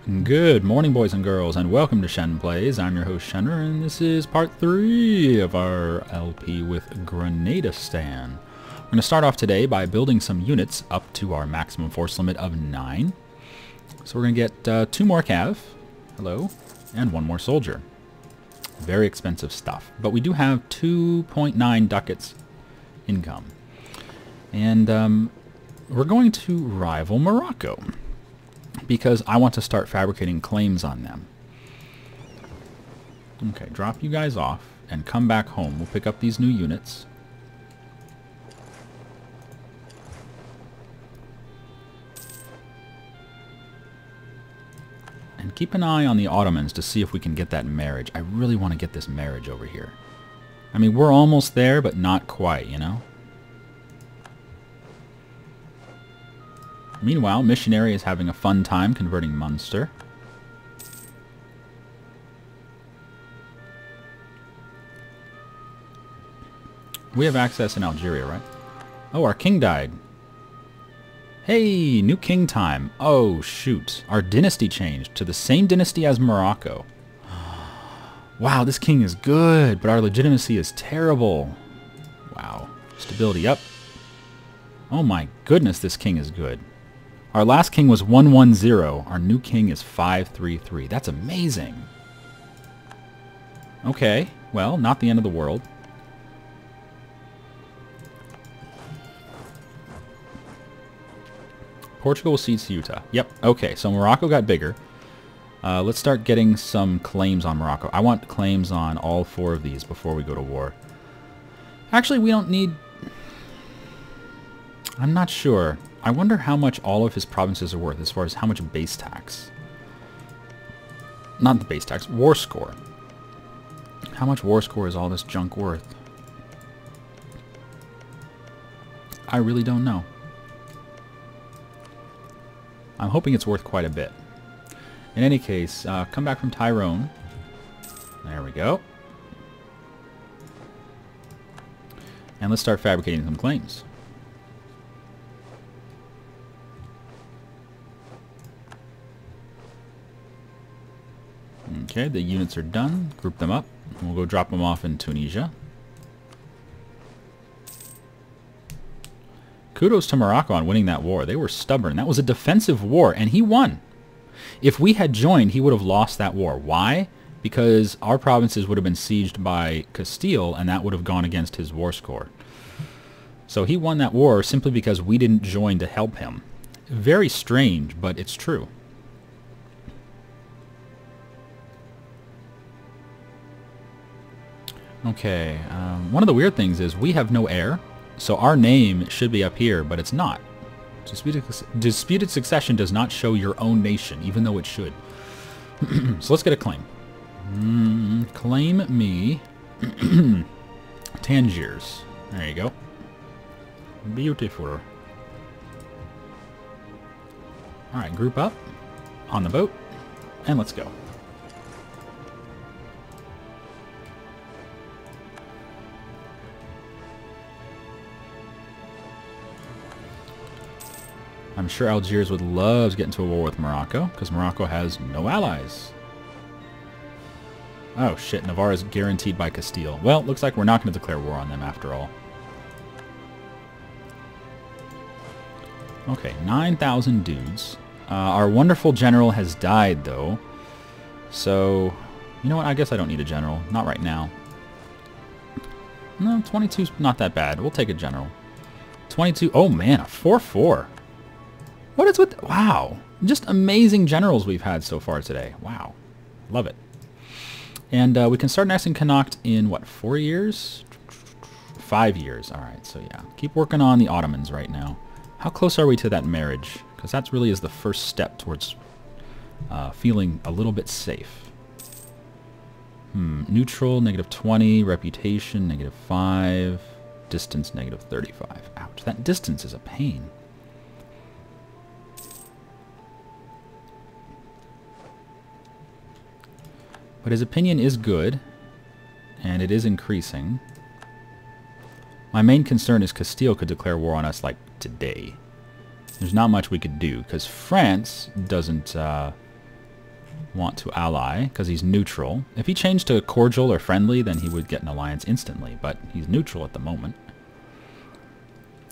Good morning, boys and girls, and welcome to Shen Plays. I'm your host, Shenner, and this is part 3 of our LP with Granada Stan. We're going to start off today by building some units up to our maximum force limit of 9. So we're going to get 2 more cav, hello, and 1 more soldier. Very expensive stuff, but we do have 2.9 ducats income. And we're going to rival Morocco, because I want to start fabricating claims on them. Okay, drop you guys off and come back home. We'll pick up these new units. And keep an eye on the Ottomans to see if we can get that marriage. I really want to get this marriage over here. I mean, we're almost there, but not quite, you know? Meanwhile, Missionary is having a fun time converting Munster. We have access in Algeria, right? Oh, our king died. Hey, new king time. Oh, shoot. Our dynasty changed to the same dynasty as Morocco. Wow, this king is good, but our legitimacy is terrible. Wow. Stability up. Oh my goodness, this king is good. Our last king was 110. Our new king is 533. That's amazing. Okay, well, not the end of the world. Portugal will cede Ceuta. Yep, okay, so Morocco got bigger. Let's start getting some claims on Morocco. I want claims on all 4 of these before we go to war. Actually, we don't need... I'm not sure. I wonder how much all of his provinces are worth as far as how much base tax. Not the base tax, war score. How much war score is all this junk worth? I really don't know. I'm hoping it's worth quite a bit. In any case, come back from Tyrone. There we go. And let's start fabricating some claims. Okay, the units are done. Group them up. We'll go drop them off in Tunisia. Kudos to Morocco on winning that war. They were stubborn. That was a defensive war, and he won. If we had joined, he would have lost that war. Why? Because our provinces would have been sieged by Castile, and that would have gone against his war score. So he won that war simply because we didn't join to help him. Very strange, but it's true. Okay, one of the weird things is we have no heir, so our name should be up here, but it's not. Disputed succession does not show your own nation, even though it should. So let's get a claim. Claim me Tangiers. There you go. Beautiful. Alright, group up on the boat, and let's go. I'm sure Algiers would love to get into a war with Morocco, because Morocco has no allies. Oh shit, Navarre is guaranteed by Castile. Well, looks like we're not going to declare war on them after all. Okay, 9,000 dudes. Our wonderful general has died, though. So, you know what, I guess I don't need a general. Not right now. No, 22's not that bad. We'll take a general. 22, oh man, a 4-4. What is with... Wow. Just amazing generals we've had so far today. Wow. Love it. And we can start annexing Connacht in, what, 4 years? 5 years. Alright, so yeah. Keep working on the Ottomans right now. How close are we to that marriage? Because that really is the first step towards feeling a little bit safe. Neutral, -20. Reputation, -5. Distance, -35. Ouch. That distance is a pain. But his opinion is good, and it is increasing. My main concern is Castile could declare war on us, like, today. There's not much we could do, because France doesn't want to ally because he's neutral. If he changed to cordial or friendly, then he would get an alliance instantly, but he's neutral at the moment.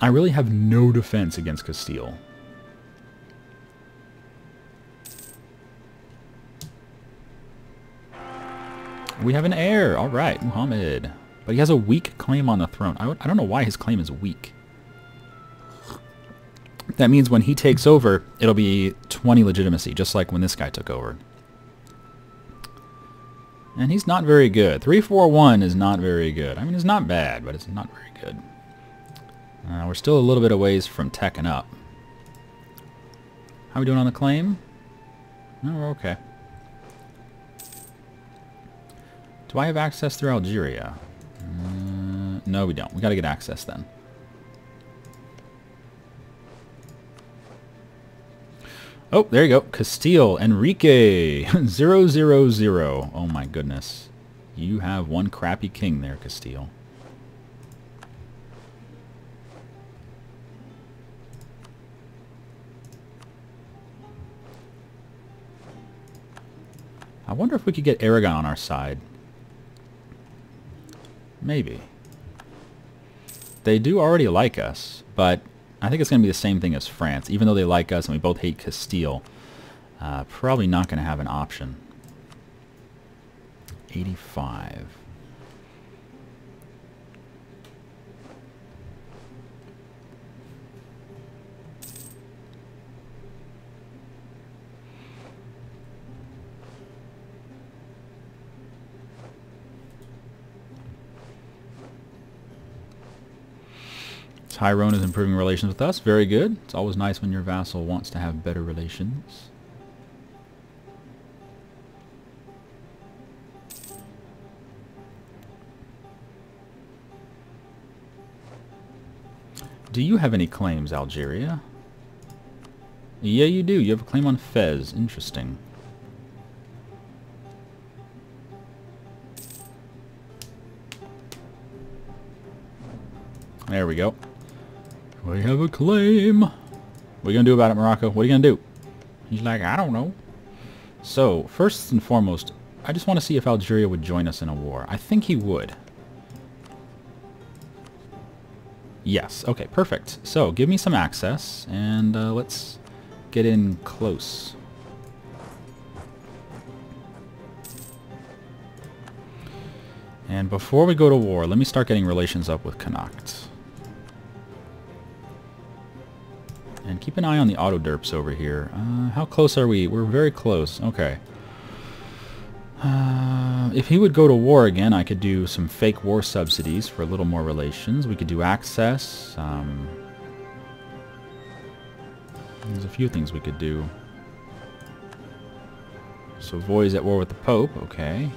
I really have no defense against Castile. We have an heir. All right, Muhammad. But he has a weak claim on the throne. I don't know why his claim is weak. That means when he takes over, it'll be 20 legitimacy, just like when this guy took over. And he's not very good. 341 is not very good. I mean, it's not bad, but it's not very good. We're still a little bit of ways from teching up. How are we doing on the claim? No, we're okay. Do I have access through Algeria? No, we don't. We got to get access then. Oh, there you go. Castile, Enrique, 000. Oh my goodness. You have one crappy king there, Castile. I wonder if we could get Aragon on our side. Maybe. They do already like us, but I think it's going to be the same thing as France. Even though they like us and we both hate Castile, probably not going to have an option. 85. Tyrone is improving relations with us. Very good. It's always nice when your vassal wants to have better relations. Do you have any claims, Algeria? Yeah, you do. You have a claim on Fez. Interesting. There we go. We have a claim. What are you going to do about it, Morocco? What are you going to do? He's like, I don't know. So, first and foremost, I just want to see if Algeria would join us in a war. I think he would. Yes. Okay, perfect. So, give me some access, and let's get in close. And before we go to war, let me start getting relations up with Connacht. And keep an eye on the auto derps over here. How close are we? We're very close. Okay. If he would go to war again, I could do some fake war subsidies for a little more relations. We could do access. There's a few things we could do. So Voy is at war with the Pope. Okay.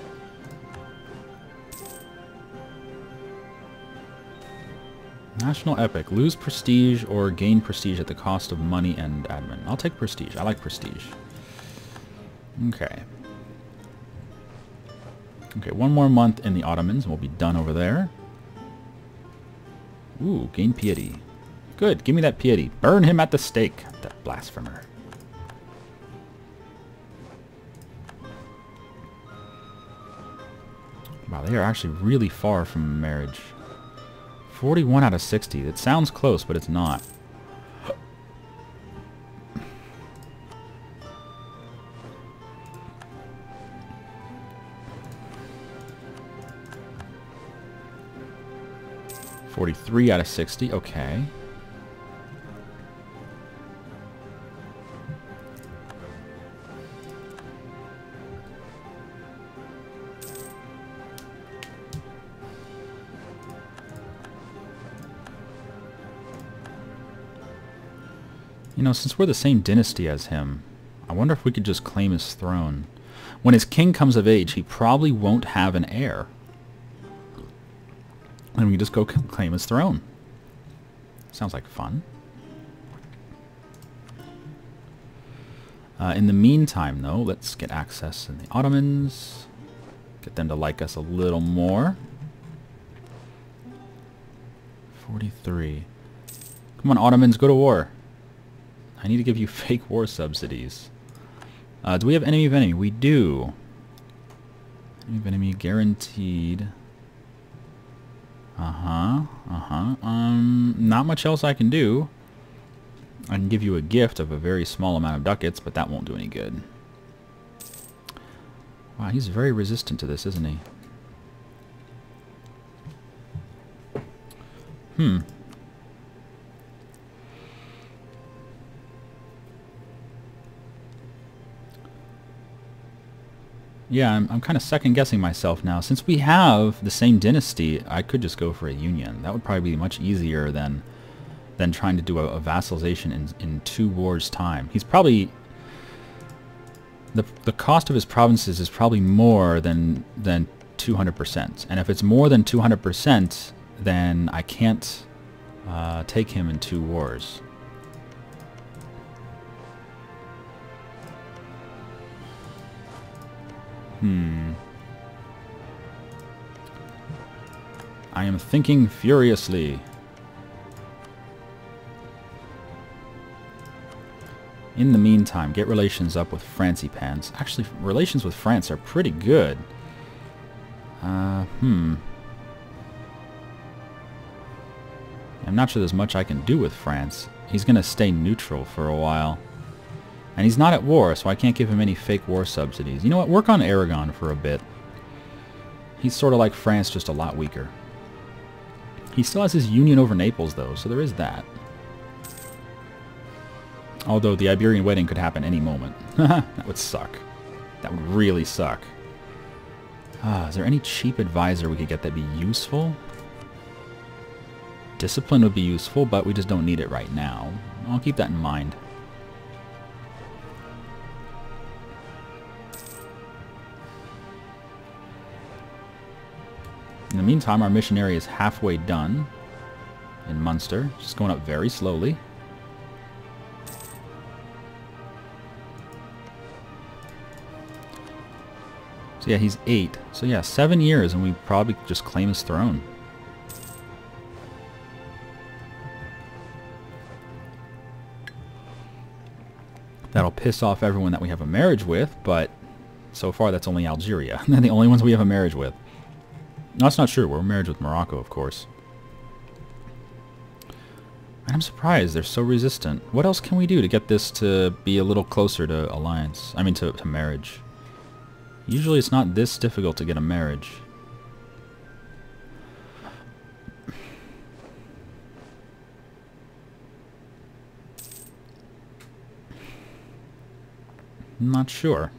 National epic. Lose prestige or gain prestige at the cost of money and admin. I'll take prestige. I like prestige. Okay. Okay, one more month in the Ottomans and we'll be done over there. Ooh, gain piety. Good, give me that piety. Burn him at the stake, that blasphemer. Wow, they are actually really far from marriage. 41 out of 60. It sounds close, but it's not. $43 out of 60. Okay. You know, since we're the same dynasty as him, I wonder if we could just claim his throne. When his king comes of age, he probably won't have an heir. And we can just go claim his throne. Sounds like fun. In the meantime, though, let's get access in the Ottomans. Get them to like us a little more. 43. Come on, Ottomans, go to war. I need to give you fake war subsidies. Do we have enemy of enemy? We do. Enemy of enemy guaranteed. Not much else I can do. I can give you a gift of a very small amount of ducats, but that won't do any good. Wow, he's very resistant to this, isn't he? Yeah, I'm kind of second-guessing myself now. Since we have the same dynasty, I could just go for a union. That would probably be much easier than trying to do a vassalization in 2 wars' time. He's probably... The cost of his provinces is probably more than 200%. And if it's more than 200%, then I can't take him in 2 wars. I am thinking furiously. In the meantime, get relations up with Francipans. Actually, relations with France are pretty good. I'm not sure there's much I can do with France. He's going to stay neutral for a while. And he's not at war, so I can't give him any fake war subsidies. You know what? Work on Aragon for a bit. He's sort of like France, just a lot weaker. He still has his union over Naples, though, so there is that. Although the Iberian wedding could happen any moment. That would suck. That would really suck. Is there any cheap advisor we could get that'd be useful? Discipline would be useful, but we just don't need it right now. I'll keep that in mind. In the meantime, our missionary is halfway done in Munster. Just going up very slowly. So yeah, he's 8. So yeah, 7 years and we probably just claim his throne. That'll piss off everyone that we have a marriage with, but so far that's only Algeria. They're the only ones we have a marriage with. No, that's not true. We're married with Morocco, of course. And I'm surprised they're so resistant. What else can we do to get this to be a little closer to alliance? I mean, to marriage. Usually it's not this difficult to get a marriage. I'm not sure.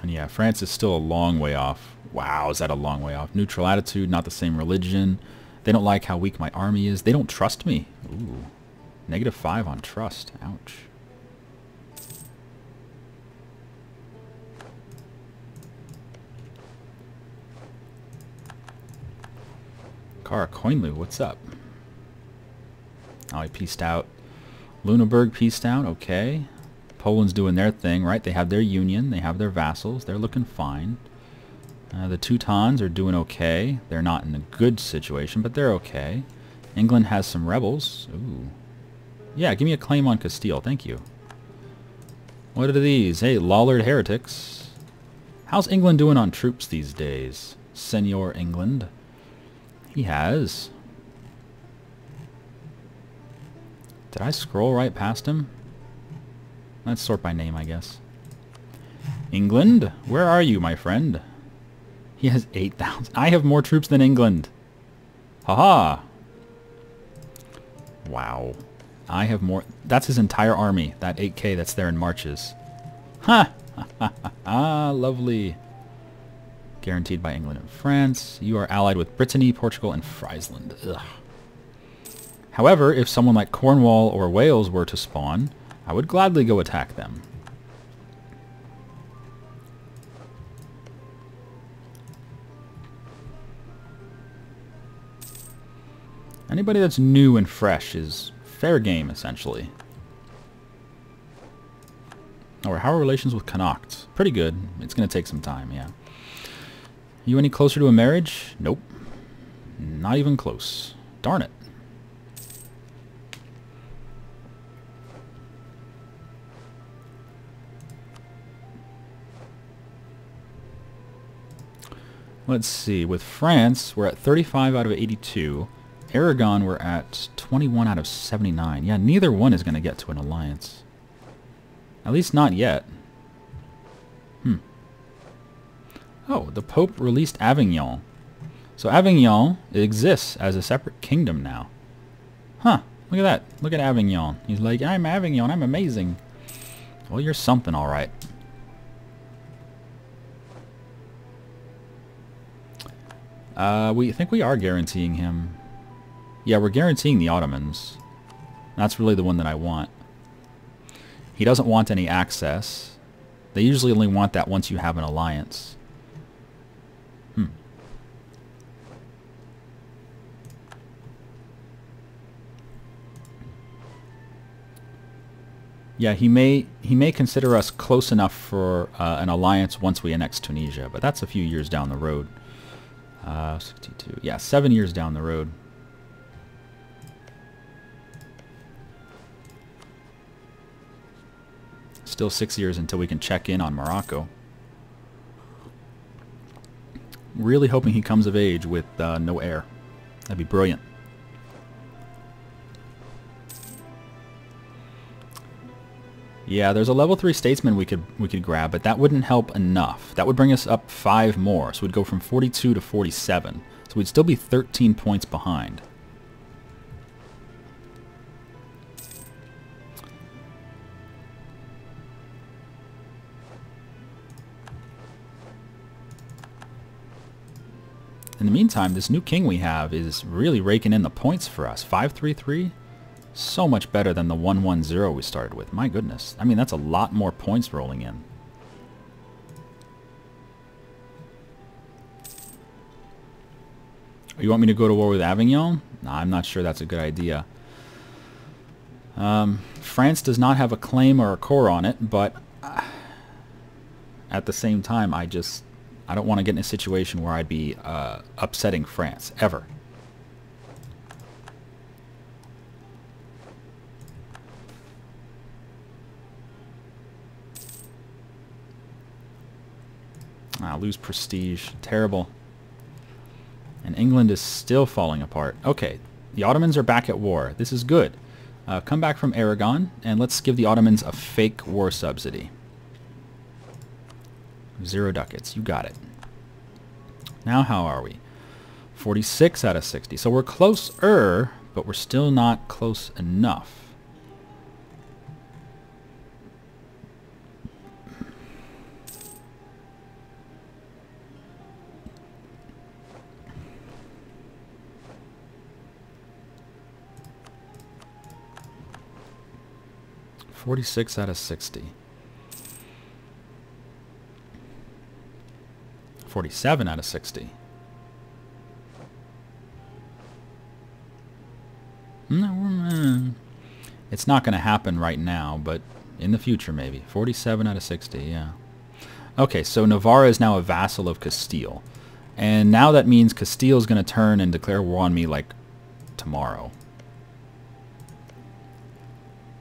And yeah, France is still a long way off. Wow, is that a long way off? Neutral attitude, not the same religion. They don't like how weak my army is. They don't trust me. Ooh. -5 on trust. Ouch. Cara Coinlu, what's up? Oh, he peaced out. Lüneburg peaced out, okay. Poland's doing their thing, right? They have their union, they have their vassals, they're looking fine. The Teutons are doing okay. They're not in a good situation, but they're okay. England has some rebels. Ooh. Yeah, give me a claim on Castile, thank you. What are these? Hey, Lollard heretics. How's England doing on troops these days? Senor England. He has. Did I scroll right past him? Let's sort by name, I guess. England, where are you, my friend? He has 8,000. I have more troops than England. Haha. Wow. I have more. That's his entire army. That 8K that's there in marches. Ha! Ha! Lovely. Guaranteed by England and France. You are allied with Brittany, Portugal, and Friesland. Ugh. However, if someone like Cornwall or Wales were to spawn, I would gladly go attack them. Anybody that's new and fresh is fair game, essentially. Oh, how are relations with Connacht? Pretty good. It's going to take some time, yeah. You any closer to a marriage? Nope. Not even close. Darn it. Let's see. With France, we're at 35 out of 82. Aragon, we're at 21 out of 79. Yeah, neither one is going to get to an alliance. At least not yet. Oh, the Pope released Avignon. So Avignon exists as a separate kingdom now. Huh. Look at that. Look at Avignon. He's like, I'm Avignon. I'm amazing. Well, you're something, all right. We think we are guaranteeing him. Yeah, we're guaranteeing the Ottomans. That's really the one that I want. He doesn't want any access. They usually only want that once you have an alliance. Yeah, he may consider us close enough for an alliance once we annex Tunisia, but that's a few years down the road. 62. Yeah, 7 years down the road. Still 6 years until we can check in on Morocco. Really hoping he comes of age with no heir. That'd be brilliant. Yeah, there's a level 3 statesman we could grab, but that wouldn't help enough. That would bring us up 5 more, so we'd go from 42 to 47. So we'd still be 13 points behind. In the meantime, this new king we have is really raking in the points for us. 533? So much better than the 110 we started with. My goodness. I mean, that's a lot more points rolling in. You want me to go to war with Avignon? Nah, I'm not sure that's a good idea. France does not have a claim or a core on it, but at the same time, I don't want to get in a situation where I'd be upsetting France, ever. Lose prestige. Terrible. And England is still falling apart. Okay, the Ottomans are back at war. This is good. Come back from Aragon, and let's give the Ottomans a fake war subsidy. 0 ducats. You got it. Now how are we? 46 out of 60. So we're closer, but we're still not close enough. $46 out of 60. 47 out of 60. It's not going to happen right now, but in the future maybe. 47 out of 60, yeah. Okay, so Navarre is now a vassal of Castile. And now that means Castile is going to turn and declare war on me like tomorrow.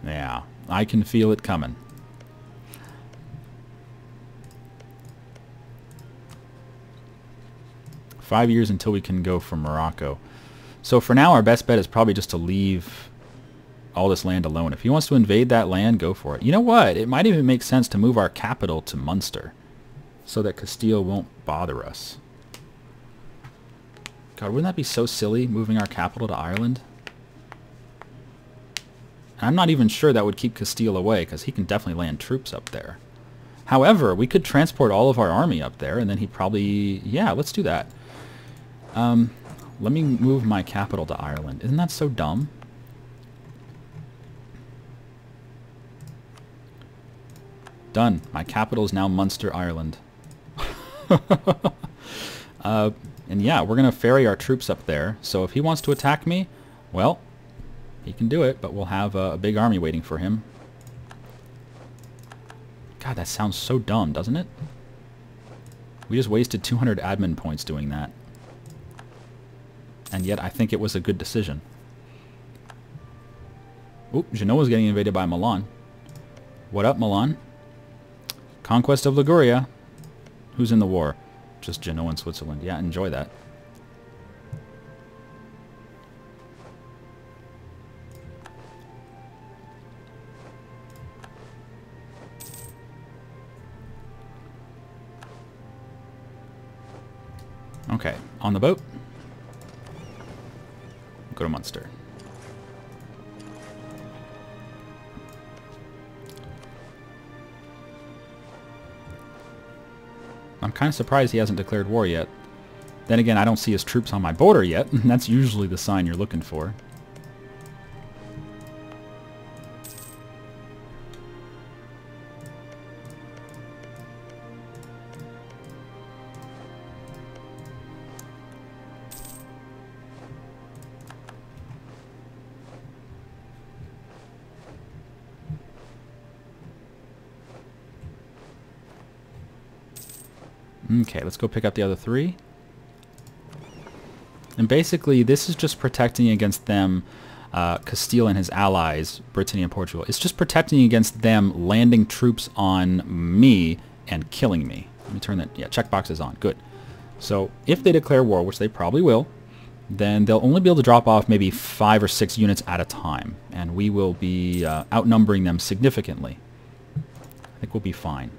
Yeah. I can feel it coming. Five years until we can go from Morocco. So for now, our best bet is probably just to leave all this land alone. If he wants to invade that land, go for it. You know what? It might even make sense to move our capital to Munster so that Castile won't bother us. God, wouldn't that be so silly, moving our capital to Ireland? I'm not even sure that would keep Castile away, because he can definitely land troops up there. However, we could transport all of our army up there, and then he probably... Yeah, let's do that. Let me move my capital to Ireland. Isn't that so dumb? Done. My capital is now Munster, Ireland. And yeah, we're going to ferry our troops up there. So if he wants to attack me, well... He can do it, but we'll have a big army waiting for him. God, that sounds so dumb, doesn't it? We just wasted 200 admin points doing that. and yet I think it was a good decision. Oop, Genoa's getting invaded by Milan. What up, Milan? Conquest of Liguria. Who's in the war? Just Genoa and Switzerland. Yeah, enjoy that. Okay, on the boat. Go to Munster. I'm kind of surprised he hasn't declared war yet. Then again, I don't see his troops on my border yet, and that's usually the sign you're looking for. Okay, let's go pick up the other 3. And basically, this is just protecting against them, Castile and his allies, Brittany and Portugal. It's just protecting against them landing troops on me and killing me. Let me turn that, yeah, checkbox is on, good. So, if they declare war, which they probably will, then they'll only be able to drop off maybe 5 or 6 units at a time. And we will be outnumbering them significantly. I think we'll be fine.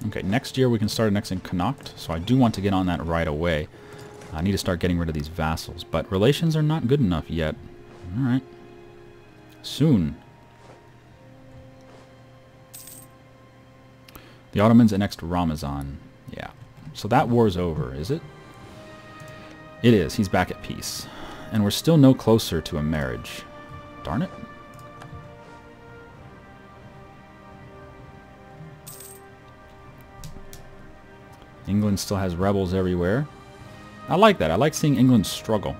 Okay, next year we can start annexing Connacht, so I do want to get on that right away. I need to start getting rid of these vassals, but relations are not good enough yet. Alright. Soon. The Ottomans annexed Ramazan. Yeah. So that war's over, is it? It is. He's back at peace. And we're still no closer to a marriage. Darn it. England still has rebels everywhere. I like that. I like seeing England struggle.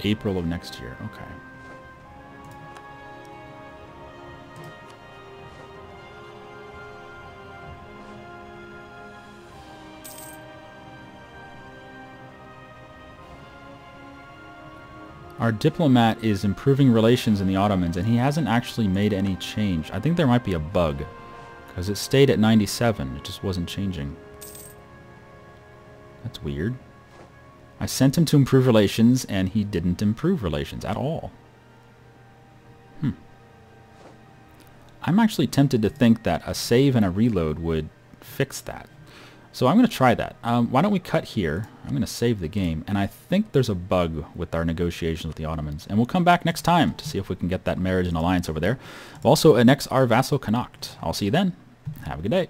April of next year. Okay. Our diplomat is improving relations in the Ottomans, and he hasn't actually made any change. I think there might be a bug, because it stayed at 97. It just wasn't changing. That's weird. I sent him to improve relations, and he didn't improve relations at all. I'm actually tempted to think that a save and a reload would fix that. So I'm going to try that. Why don't we cut here? I'm going to save the game. And I think there's a bug with our negotiations with the Ottomans. And we'll come back next time to see if we can get that marriage and alliance over there. We'll also annex our vassal Connacht. I'll see you then. Have a good day.